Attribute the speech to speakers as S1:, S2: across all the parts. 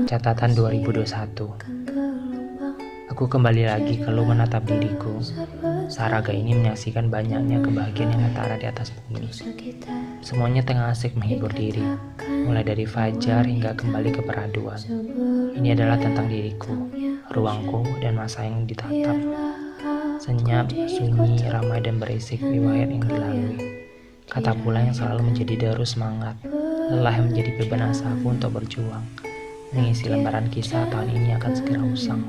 S1: Catatan 2021. Aku kembali lagi keluh menatap diriku. Saraga ini menyaksikan banyaknya kebahagiaan yang mentara di atas bumi. Semuanya tengah asik menghibur diri, mulai dari fajar hingga kembali ke peraduan. Ini adalah tentang diriku, ruangku, dan masa yang ditatap. Senyap, sunyi, ramai, dan berisik riwayat yang dilalui. Kata pula yang selalu menjadi deru semangat, lelah yang menjadi beban asaku untuk berjuang. Mengisi lembaran kisah tahun ini akan segera usang.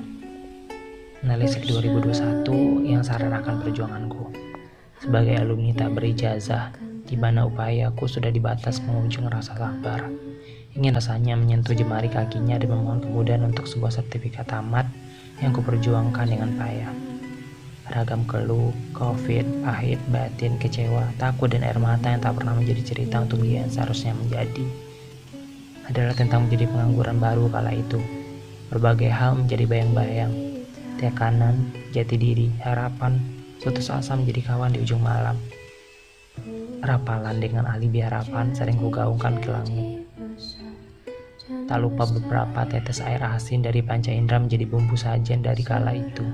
S1: Menelisik 2021 yang syarat akan perjuanganku. Sebagai alumni tak berijazah, di mana upayaku sudah dibatas penghujung rasa sabar. Ingin rasanya menyentuh jemari kakinya dan memohon kemudahan untuk sebuah sertifikat tamat yang kuperjuangkan dengan payah. Ragam keluh, covid, pahit, batin, kecewa, takut, dan air mata yang tak pernah menjadi cerita untuk dia yang seharusnya menjadi adalah tentang menjadi pengangguran baru kala itu. Berbagai hal menjadi bayang-bayang, tekanan, jati diri, harapan, putus asa menjadi kawan di ujung malam. Rapalan dengan alibi harapan sering kugaungkan ke langit. Tak lupa beberapa tetes air asin dari panca indera menjadi bumbu sajian dari kala itu.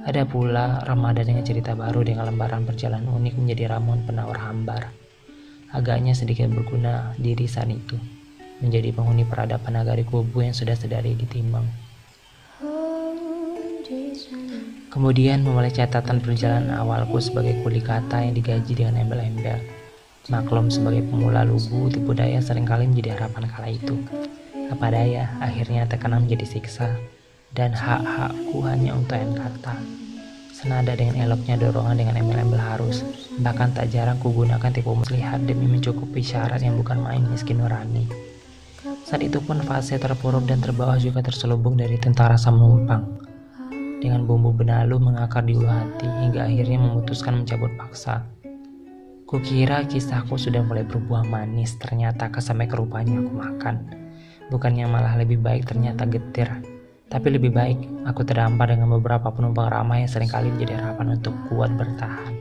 S1: Ada pula Ramadan dengan cerita baru dengan lembaran perjalanan unik menjadi ramuan penawar hambar. Agaknya sedikit berguna diri saat itu, menjadi penghuni peradaban nagari kubu yang sudah sedari ditimbang. Kemudian memulai catatan perjalanan awalku sebagai kuli kata yang digaji dengan embel-embel. Maklum sebagai pemula lugu, tipu daya seringkali menjadi harapan kala itu. Apa daya, akhirnya tekanan menjadi siksa. Dan hak-hakku hanya untuk kata. Senada dengan eloknya dorongan dengan embel-embel harus. Bahkan tak jarang kugunakan tipu muslihat demi mencukupi syarat yang bukan main miskin nurani. Saat itu pun fase terpuruk dan terbawah juga terselubung dari tentang rasa menumpang. Dengan bumbu benalu mengakar di ulu hati hingga akhirnya memutuskan mencabut paksa. Kukira kisahku sudah mulai berbuah manis, ternyata kesampai kerupanya aku makan. Bukannya malah lebih baik, ternyata getir. Tapi lebih baik aku terdampar dengan beberapa penumpang ramai yang seringkali menjadi harapan untuk kuat bertahan.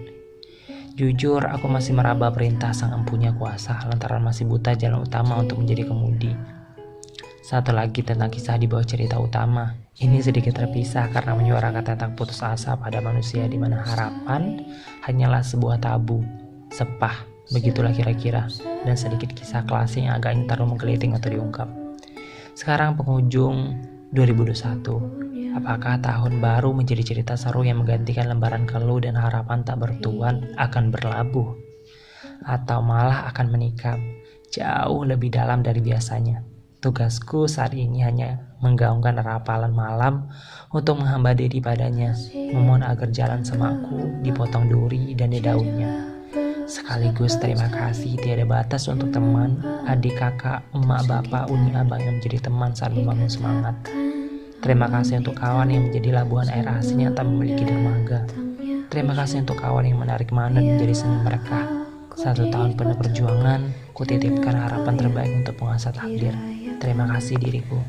S1: Jujur, aku masih meraba perintah sang empunya kuasa lantaran masih buta jalan utama untuk menjadi kemudi. Satu lagi tentang kisah di bawah cerita utama. Ini sedikit terpisah karena menyuarakan tentang putus asa pada manusia di mana harapan hanyalah sebuah tabu, sepah, begitulah kira-kira, dan sedikit kisah klasik yang agaknya terlalu menggeliting atau diungkap. Sekarang penghujung 2021, apakah tahun baru menjadi cerita seru yang menggantikan lembaran keluh dan harapan tak bertuan akan berlabuh? Atau malah akan menikam jauh lebih dalam dari biasanya? Tugasku saat ini hanya menggaungkan rapalan malam untuk menghamba diri padanya, memohon agar jalan semaku dipotong duri dan daunnya. Sekaligus terima kasih tiada batas untuk teman, adik, kakak, emak, bapak, uni, abang yang menjadi teman saat membangun semangat. Terima kasih untuk kawan yang menjadi labuhan air asin yang tak memiliki dermaga. Terima kasih untuk kawan yang menarik mana menjadi seni mereka. 1 tahun penuh perjuangan, kutitipkan harapan terbaik untuk penguasa takdir. Terima kasih diriku.